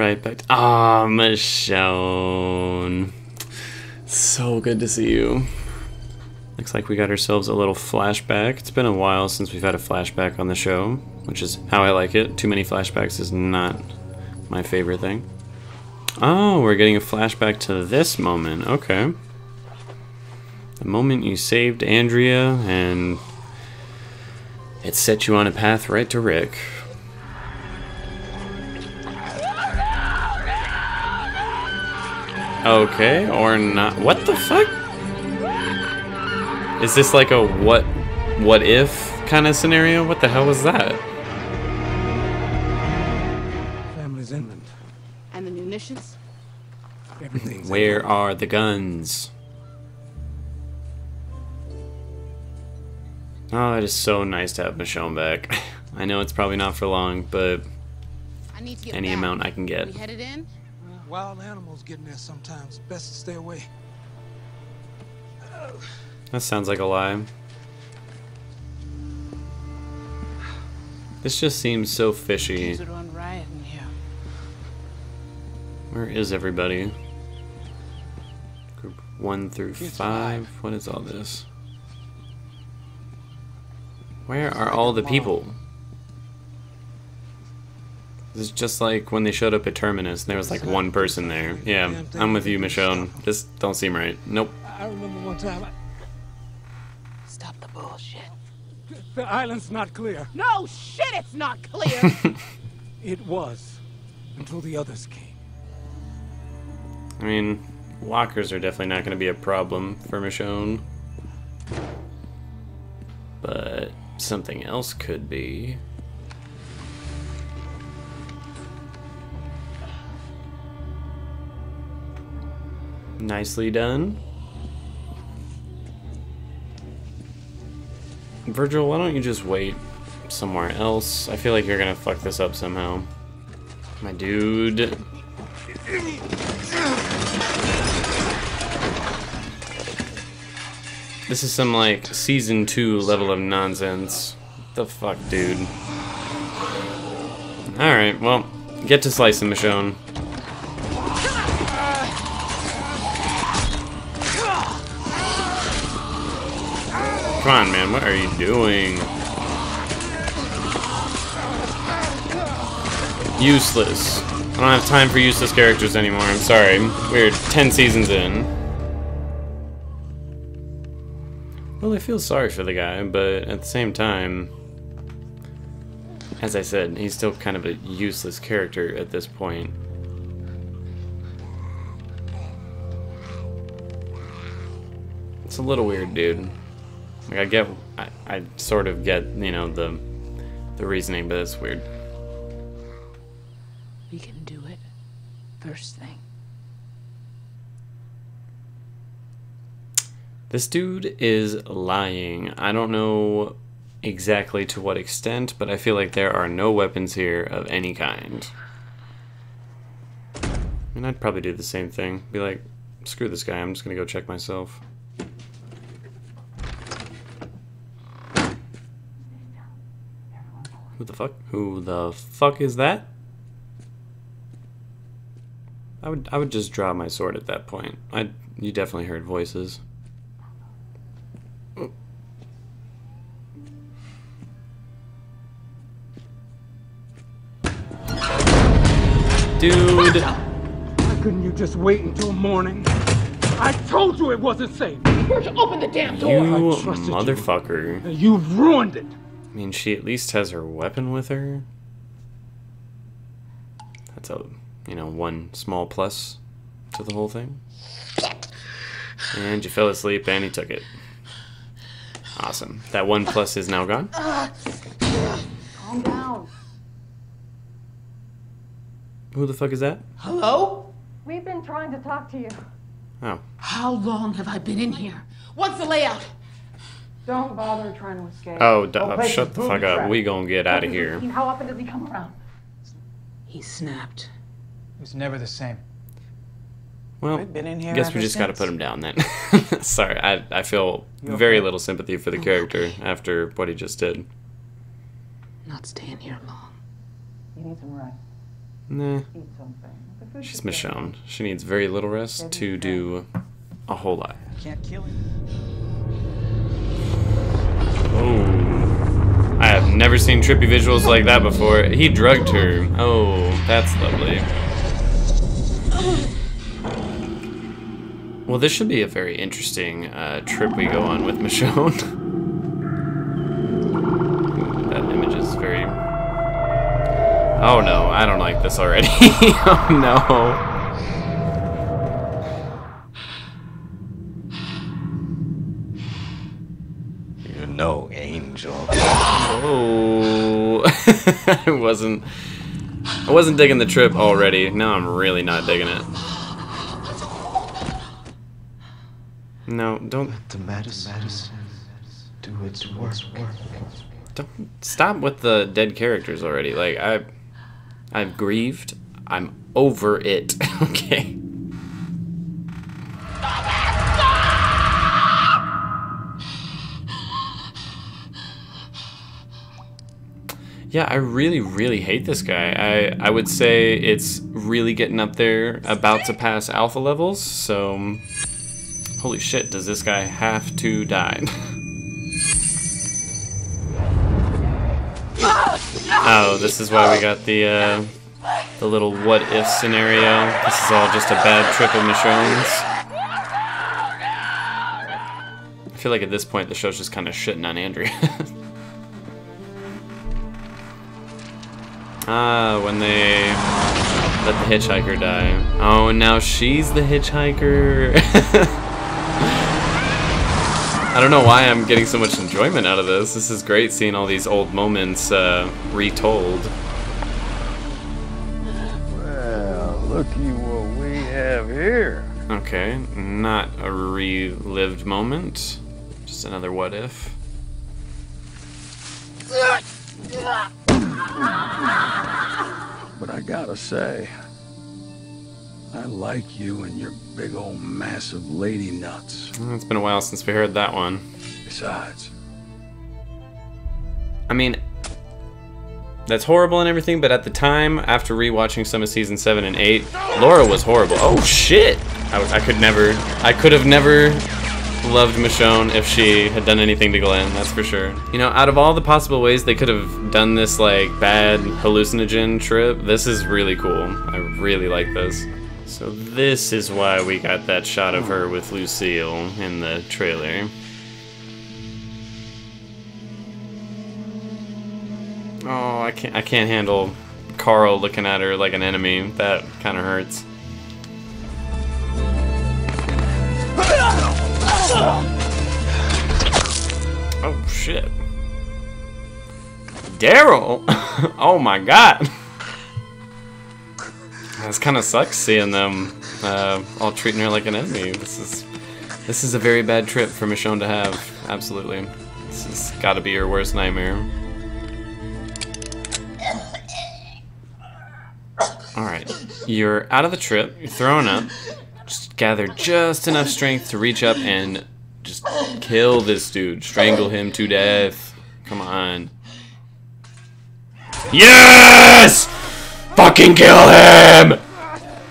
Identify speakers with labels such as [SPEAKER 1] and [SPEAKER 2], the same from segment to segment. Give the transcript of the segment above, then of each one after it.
[SPEAKER 1] right back. Ah, Michonne. So good to see you. Looks like we got ourselves a little flashback. It's been a while since we've had a flashback on the show, which is how I like it. Too many flashbacks is not my favorite thing. Oh, we're getting a flashback to this moment. Okay. The moment you saved Andrea, and it set you on a path right to Rick. Okay, or not. What the fuck? Is this like a what if kind of scenario? What the hell was that?
[SPEAKER 2] Family's inland.
[SPEAKER 3] And the munitions?
[SPEAKER 2] Everything's
[SPEAKER 1] Where
[SPEAKER 2] inland.
[SPEAKER 1] are the guns? Oh, it is so nice to have Michonne back. I know it's probably not for long, but
[SPEAKER 3] I need to get
[SPEAKER 1] any
[SPEAKER 3] back.
[SPEAKER 1] amount I can get.
[SPEAKER 3] We headed in?
[SPEAKER 2] Wild animals get in there sometimes. Best to stay away.
[SPEAKER 1] That sounds like a lie. This just seems so fishy.
[SPEAKER 3] Things are on riot in here.
[SPEAKER 1] Where is everybody? Group 1 through 5. What is all this? Where are all the people? This is just like when they showed up at Terminus and there was like one person there. Yeah, I'm with you, Michonne. This don't seem right. Nope.
[SPEAKER 2] I remember one time.
[SPEAKER 3] Stop the bullshit.
[SPEAKER 2] The island's not clear.
[SPEAKER 3] No shit, it's not clear.
[SPEAKER 2] It was until the others came.
[SPEAKER 1] I mean, walkers are definitely not going to be a problem for Michonne. But something else could be. Nicely done. Virgil, why don't you just wait somewhere else? I feel like you're gonna fuck this up somehow. My dude. This is some like season 2 level of nonsense. What the fuck, dude? Alright, well, get to slicing, Michonne. Come on, man, what are you doing? Useless. I don't have time for useless characters anymore, I'm sorry. We're 10 seasons in. Well, I feel sorry for the guy, but at the same time, as I said, he's still kind of a useless character at this point. It's a little weird, dude. Like, I sort of get, you know, the reasoning, but it's weird.
[SPEAKER 3] We can do it. First thing.
[SPEAKER 1] This dude is lying. I don't know exactly to what extent, but I feel like there are no weapons here of any kind. And I'd probably do the same thing. Be like, screw this guy, I'm just gonna go check myself. Who the fuck? Who the fuck is that? I would just draw my sword at that point. You definitely heard voices. Dude!
[SPEAKER 2] Why couldn't you just wait until morning? I told you it wasn't safe.
[SPEAKER 3] Where'd you open the damn door?
[SPEAKER 1] You
[SPEAKER 2] I trusted
[SPEAKER 1] motherfucker.
[SPEAKER 2] You've ruined it.
[SPEAKER 1] I mean, she at least has her weapon with her. That's a, you know, one small plus to the whole thing. And you fell asleep and he took it. Awesome. That one plus is now gone.
[SPEAKER 3] Calm down.
[SPEAKER 1] Who the fuck is that?
[SPEAKER 3] Hello?
[SPEAKER 4] We've been trying to talk to you.
[SPEAKER 1] Oh.
[SPEAKER 3] How long have I been in here? What's the layout?
[SPEAKER 4] Don't bother trying to escape.
[SPEAKER 1] Oh, shut the fuck up. We gonna get out of here.
[SPEAKER 4] How often does he come around?
[SPEAKER 3] He snapped.
[SPEAKER 5] It was never the same.
[SPEAKER 1] Well,
[SPEAKER 5] We've been in here
[SPEAKER 1] guess we
[SPEAKER 5] ever
[SPEAKER 1] just gotta
[SPEAKER 5] since.
[SPEAKER 1] put him down then. Sorry, I feel very little sympathy for the character after what he just did.
[SPEAKER 3] Not staying here long.
[SPEAKER 4] You need some rest.
[SPEAKER 1] Nah.
[SPEAKER 4] Eat something. The food
[SPEAKER 1] She's
[SPEAKER 4] should be
[SPEAKER 1] Michonne. She needs very little rest to do a whole lot.
[SPEAKER 5] Can't kill him.
[SPEAKER 1] Oh. I have never seen trippy visuals like that before. He drugged her. Oh, that's lovely. Well, this should be a very interesting trip we go on with Michonne. That image is very... Oh no, I don't like this already. Oh no.
[SPEAKER 6] You're no angel.
[SPEAKER 1] Oh. I wasn't digging the trip already. Now I'm really not digging it. No, don't.
[SPEAKER 6] Let the medicine do its work.
[SPEAKER 1] Don't stop with the dead characters already. Like I've grieved. I'm over it. Okay. Yeah, I really hate this guy. I would say it's really getting up there, about to pass alpha levels. So, holy shit, does this guy have to die? Oh, this is why we got the little what if scenario. This is all just a bad trip of Michonne's. I feel like at this point the show's just kind of shitting on Andrea. When they let the hitchhiker die. Oh, and now she's the hitchhiker. I don't know why I'm getting so much enjoyment out of this. This is great seeing all these old moments retold.
[SPEAKER 7] Well, looky what we have here.
[SPEAKER 1] Okay, not a relived moment. Just another what if.
[SPEAKER 7] But I gotta say, I like you and your big old massive lady nuts.
[SPEAKER 1] It's been a while since we heard that one.
[SPEAKER 7] Besides,
[SPEAKER 1] I mean, that's horrible and everything, but at the time, after rewatching some of season 7 and 8, Laura was horrible. Oh shit! I could have never loved Michonne if she had done anything to Glenn, that's for sure. You know, out of all the possible ways they could have done this, like, bad hallucinogen trip, this is really cool. I really like this. So this is why we got that shot of her with Lucille in the trailer. Oh, I can't handle Carl looking at her like an enemy. That kind of hurts. Oh shit. Daryl! Oh my god! This kind of sucks seeing them all treating her like an enemy. This is a very bad trip for Michonne to have. Absolutely. This has got to be her worst nightmare. Alright. You're out of the trip. You're throwing up. Just gather just enough strength to reach up and just kill this dude. Strangle him to death. Come on. Yes! Fucking kill him!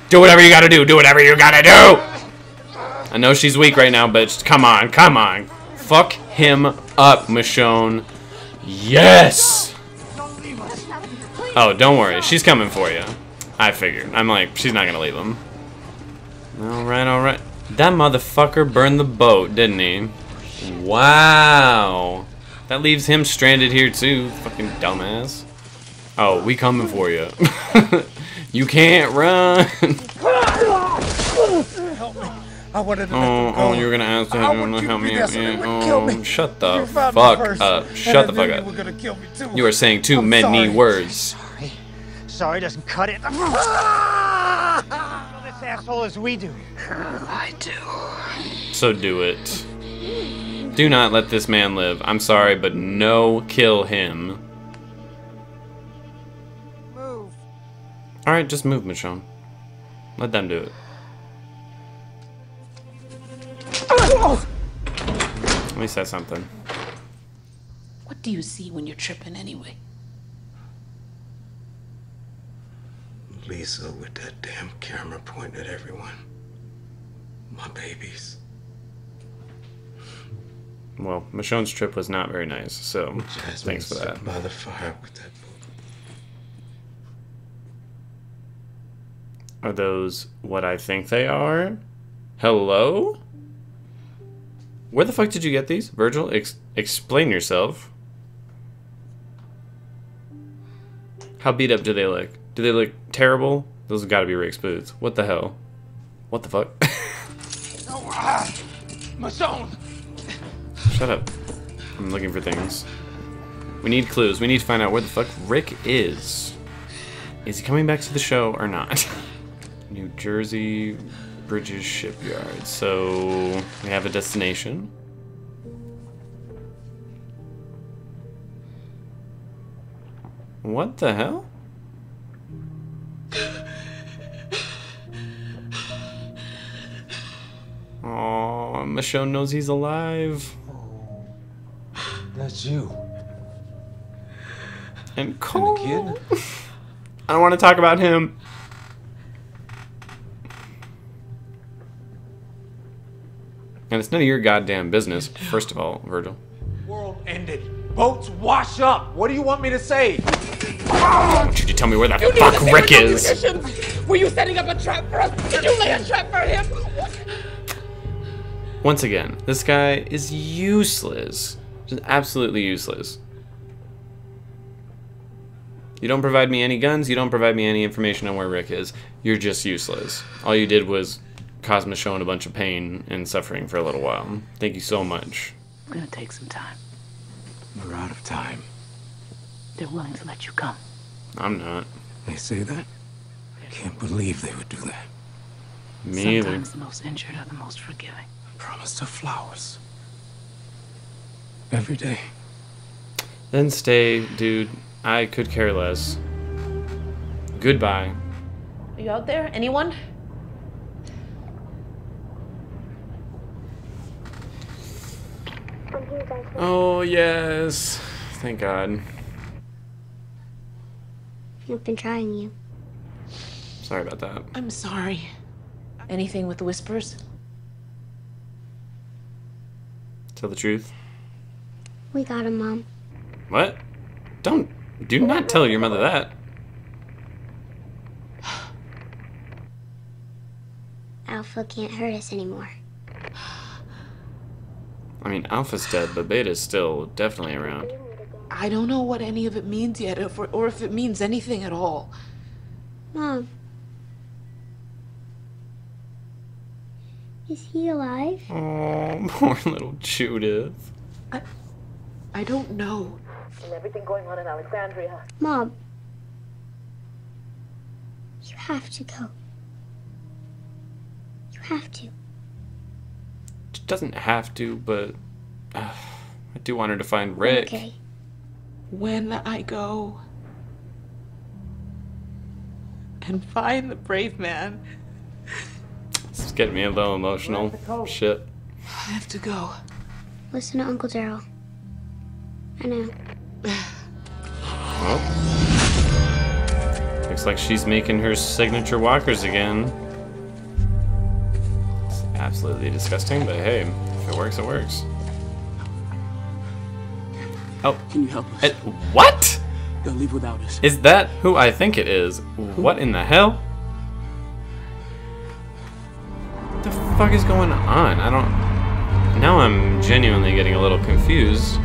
[SPEAKER 1] Do whatever you gotta do. Do whatever you gotta do! I know she's weak right now, but just, come on, come on. Fuck him up, Michonne. Yes! Oh, don't worry. She's coming for you. I figured. I'm like, she's not gonna leave him. Alright, alright. That motherfucker burned the boat, didn't he? Wow. That leaves him stranded here too. Fucking dumbass. Oh, we coming for you. You can't run. Oh, you were gonna ask to help me. Oh, shut the fuck up. Shut the fuck up. You are saying too many words.
[SPEAKER 5] Sorry doesn't cut it. This asshole as we do.
[SPEAKER 6] I do.
[SPEAKER 1] So do it. Do not let this man live. I'm sorry, but no, kill him.
[SPEAKER 5] Move.
[SPEAKER 1] Alright, just move, Michonne. Let them do it. At least that's something.
[SPEAKER 3] What do you see when you're tripping anyway?
[SPEAKER 6] Lisa with that damn camera pointing at everyone. My babies.
[SPEAKER 1] Well, Michonne's trip was not very nice, so
[SPEAKER 6] Jasmine
[SPEAKER 1] thanks for that.
[SPEAKER 6] sitting by the fire with that book.
[SPEAKER 1] Are those what I think they are? Hello? Where the fuck did you get these? Virgil, explain yourself. How beat up do they look? Do they look terrible? Those have got to be Rick's boots. What the hell? What the fuck?
[SPEAKER 2] Michonne!
[SPEAKER 1] Shut up. I'm looking for things. We need clues. We need to find out where the fuck Rick is. Is he coming back to the show or not? New Jersey Bridges Shipyard. So we have a destination. What the hell? Aw, Michonne knows he's alive.
[SPEAKER 6] That's you.
[SPEAKER 1] And Cole.
[SPEAKER 6] And the kid?
[SPEAKER 1] I don't want to talk about him. And it's none of your goddamn business, first of all, Virgil.
[SPEAKER 2] World ended. Boats wash up. What do you want me to say?
[SPEAKER 1] I want you to tell me where the fuck Rick is.
[SPEAKER 3] Were you setting up a trap for us? Did you lay a trap for him?
[SPEAKER 1] Once again, this guy is useless. Just absolutely useless. You don't provide me any guns, you don't provide me any information on where Rick is. You're just useless. All you did was cause Michonne a bunch of pain and suffering for a little while. Thank you so much.
[SPEAKER 3] It's gonna take some time.
[SPEAKER 6] We're out of time.
[SPEAKER 3] They're willing to let you come.
[SPEAKER 1] I'm not.
[SPEAKER 6] They say that? I can't believe they would do that.
[SPEAKER 1] Me either.
[SPEAKER 3] Sometimes the most injured are the most forgiving.
[SPEAKER 6] Promised her flowers. Every day.
[SPEAKER 1] Then stay, dude. I could care less. Goodbye.
[SPEAKER 3] Are you out there? Anyone?
[SPEAKER 1] Oh, yes. Thank God.
[SPEAKER 8] I've been trying you.
[SPEAKER 1] Sorry about that.
[SPEAKER 3] I'm sorry. Anything with the whispers?
[SPEAKER 1] Tell the truth.
[SPEAKER 8] We got him, Mom.
[SPEAKER 1] What? Do not tell your mother that.
[SPEAKER 8] Alpha can't hurt us anymore.
[SPEAKER 1] I mean, Alpha's dead, but Beta's still definitely around.
[SPEAKER 3] I don't know what any of it means yet, or if it means anything at all.
[SPEAKER 8] Mom. Is he alive?
[SPEAKER 1] Oh, poor little Judith.
[SPEAKER 3] I don't know.
[SPEAKER 4] And everything going on in Alexandria.
[SPEAKER 8] Mom. You have to go. You have to.
[SPEAKER 1] She doesn't have to, but I do want her to find Rick.
[SPEAKER 8] Okay.
[SPEAKER 3] When I go and find the brave man,
[SPEAKER 1] This is getting me a little emotional. Shit.
[SPEAKER 3] I have to go.
[SPEAKER 8] Listen to Uncle Daryl. I know.
[SPEAKER 1] Well, looks like she's making her signature walkers again. It's absolutely disgusting, but hey, if it works, it works. Oh.
[SPEAKER 9] Can you help us?
[SPEAKER 1] What?
[SPEAKER 9] They'll leave without us.
[SPEAKER 1] Is that who I think it is? What in the hell? What the fuck is going on? I don't... Now I'm genuinely getting a little confused.
[SPEAKER 6] You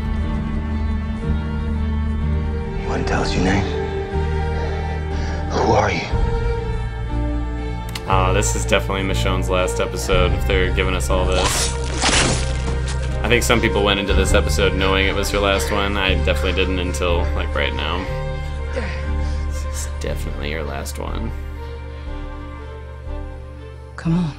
[SPEAKER 6] want to tell us your name? Who are you?
[SPEAKER 1] Oh, this is definitely Michonne's last episode if they're giving us all this. I think some people went into this episode knowing it was her last one. I definitely didn't until, like, right now. This is definitely her last one.
[SPEAKER 3] Come on.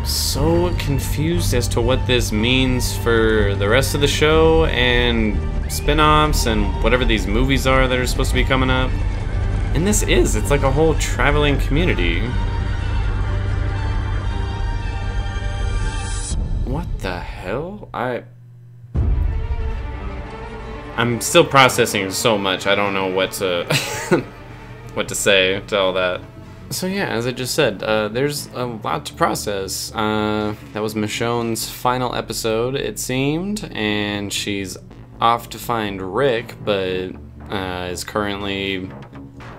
[SPEAKER 1] So confused as to what this means for the rest of the show and spin-offs and whatever these movies are that are supposed to be coming up. And this is, it's like a whole traveling community. What the hell? I'm still processing so much, I don't know what to... what to say to all that. So yeah, as I just said, there's a lot to process. That was Michonne's final episode, it seemed, and she's off to find Rick, but is currently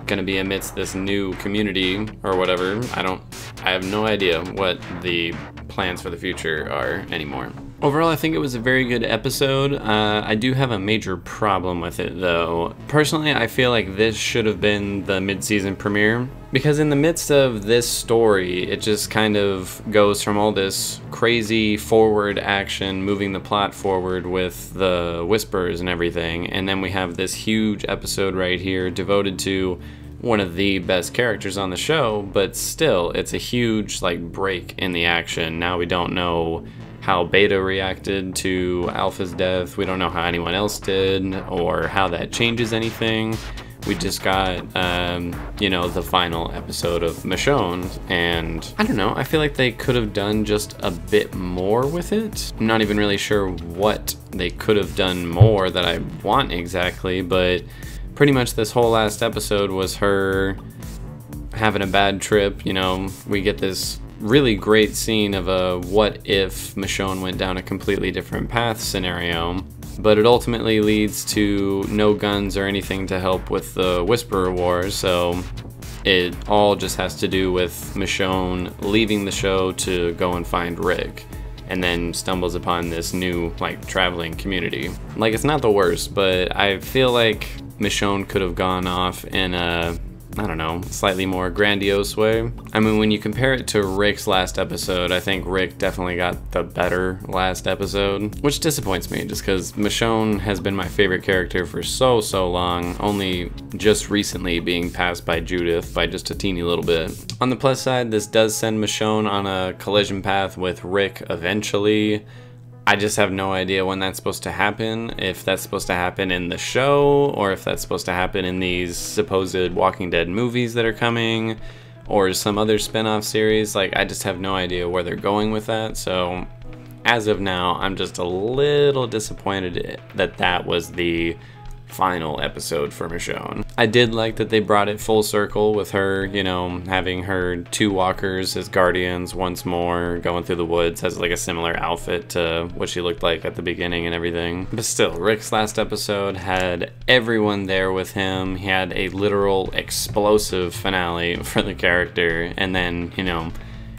[SPEAKER 1] gonna be amidst this new community or whatever. I have no idea what the plans for the future are anymore. Overall, I think it was a very good episode. I do have a major problem with it, though. Personally, I feel like this should have been the mid-season premiere, because in the midst of this story, it just kind of goes from all this crazy forward action, moving the plot forward with the whispers and everything, and then we have this huge episode right here devoted to one of the best characters on the show, but still, it's a huge break in the action. Now we don't know how Beta reacted to Alpha's death. We don't know how anyone else did or how that changes anything. We just got, the final episode of Michonne, and I don't know, I feel like they could have done just a bit more with it. I'm not even really sure what they could have done more that I want exactly, but pretty much this whole last episode was her having a bad trip. We get this really great scene of a what if Michonne went down a completely different path scenario, but it ultimately leads to no guns or anything to help with the Whisperer War, so it all just has to do with Michonne leaving the show to go and find Rick, and then stumbles upon this new traveling community. It's not the worst, but I feel like Michonne could have gone off in a, I don't know, slightly more grandiose way. I mean, when you compare it to Rick's last episode, I think Rick definitely got the better last episode, which disappoints me just because Michonne has been my favorite character for so long, only just recently being passed by Judith by just a teeny little bit. On the plus side, this does send Michonne on a collision path with Rick eventually. I just have no idea when that's supposed to happen, if that's supposed to happen in the show, or if that's supposed to happen in these supposed Walking Dead movies that are coming, or some other spin-off series. I just have no idea where they're going with that, so as of now, I'm just a little disappointed that that was the final episode for Michonne. I did like that they brought it full circle with her, having her two walkers as guardians once more, going through the woods, has a similar outfit to what she looked like at the beginning and everything. But still, Rick's last episode had everyone there with him. He had a literal explosive finale for the character, and then,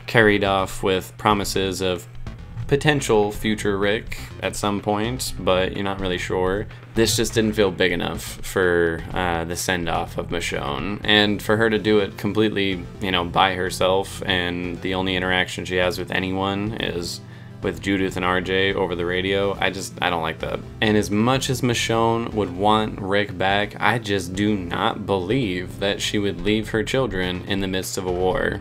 [SPEAKER 1] carried off with promises of potential future Rick at some point, but you're not really sure. This just didn't feel big enough for the send-off of Michonne, and for her to do it completely, by herself, and the only interaction she has with anyone is with Judith and RJ over the radio. I don't like that. And as much as Michonne would want Rick back, I just do not believe that she would leave her children in the midst of a war.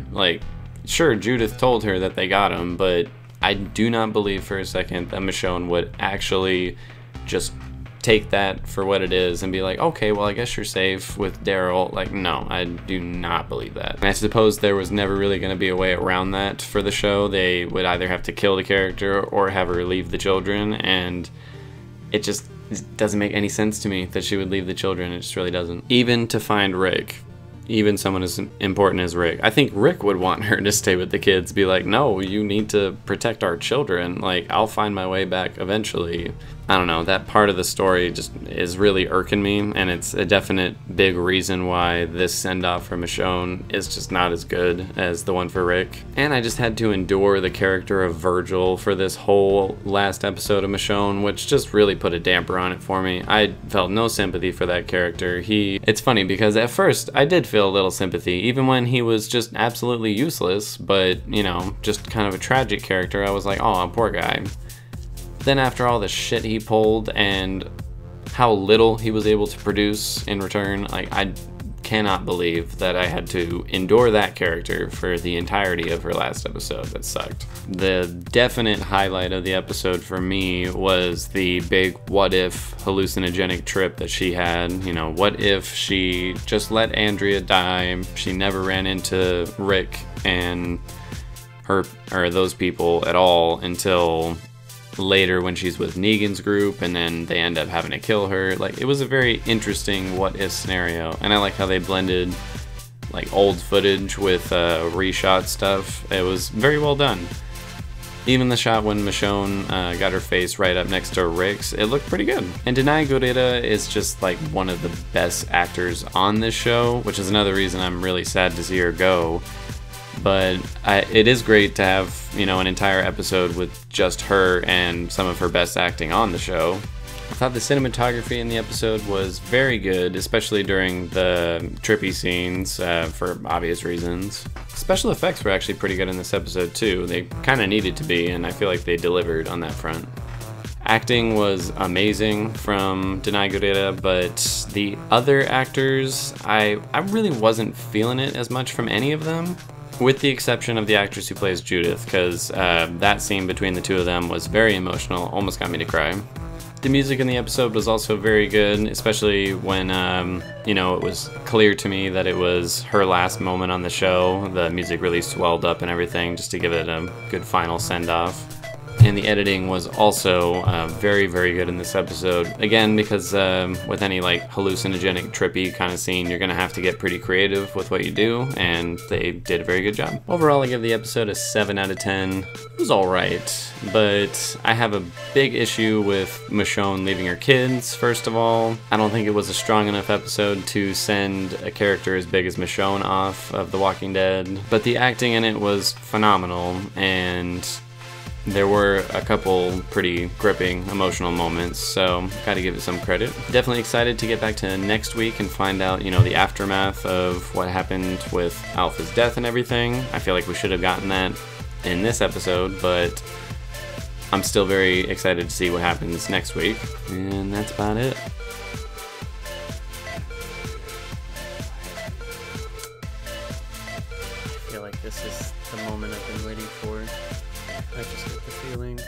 [SPEAKER 1] Sure, Judith told her that they got him, but I do not believe for a second that Michonne would actually just take that for what it is and be like, okay, well, I guess you're safe with Daryl. No, I do not believe that. And I suppose there was never really going to be a way around that for the show. They would either have to kill the character or have her leave the children, and it just doesn't make any sense to me that she would leave the children. It just really doesn't. Even to find Rick, even someone as important as Rick, I think Rick would want her to stay with the kids, be like, no, you need to protect our children. I'll find my way back eventually. I don't know, that part of the story just is really irking me, and it's a definite big reason why this send-off for Michonne is just not as good as the one for Rick. And I just had to endure the character of Virgil for this whole last episode of Michonne, which just really put a damper on it for me. I felt no sympathy for that character. It's funny because at first I did feel a little sympathy, even when he was just absolutely useless, but, just kind of a tragic character. I was like, oh, poor guy. Then after all the shit he pulled and how little he was able to produce in return, I cannot believe that I had to endure that character for the entirety of her last episode. That sucked. The definite highlight of the episode for me was the big what if hallucinogenic trip that she had. What if she just let Andrea die, she never ran into Rick and her or those people at all until later when she's with Negan's group, and then they end up having to kill her. It was a very interesting what if scenario, and I like how they blended like old footage with reshot stuff. It was very well done. Even the shot when Michonne got her face right up next to Rick's, it looked pretty good. And Denai Gurira is just like one of the best actors on this show, which is another reason I'm really sad to see her go. But it is great to have, you know, an entire episode with just her and some of her best acting on the show. I thought the cinematography in the episode was very good, especially during the trippy scenes, for obvious reasons. Special effects were actually pretty good in this episode too. They kind of needed to be, and I feel like they delivered on that front. Acting was amazing from Denai Gurira, but the other actors, I really wasn't feeling it as much from any of them, with the exception of the actress who plays Judith, because that scene between the two of them was very emotional, almost got me to cry. The music in the episode was also very good, especially when, you know, it was clear to me that it was her last moment on the show. The music really swelled up and everything just to give it a good final send-off. And the editing was also very, very good in this episode. Again, because with any like hallucinogenic, trippy kind of scene, you're gonna have to get pretty creative with what you do, and they did a very good job. Overall, I give the episode a 7 out of 10. It was alright, but I have a big issue with Michonne leaving her kids, first of all. I don't think it was a strong enough episode to send a character as big as Michonne off of The Walking Dead, but the acting in it was phenomenal, and there were a couple pretty gripping emotional moments, so gotta give it some credit. Definitely excited to get back to next week and find out, you know, the aftermath of what happened with Alpha's death and everything. I feel like we should have gotten that in this episode, but I'm still very excited to see what happens next week. And that's about it. I feel like this is the moment I've been waiting for. I just get the feeling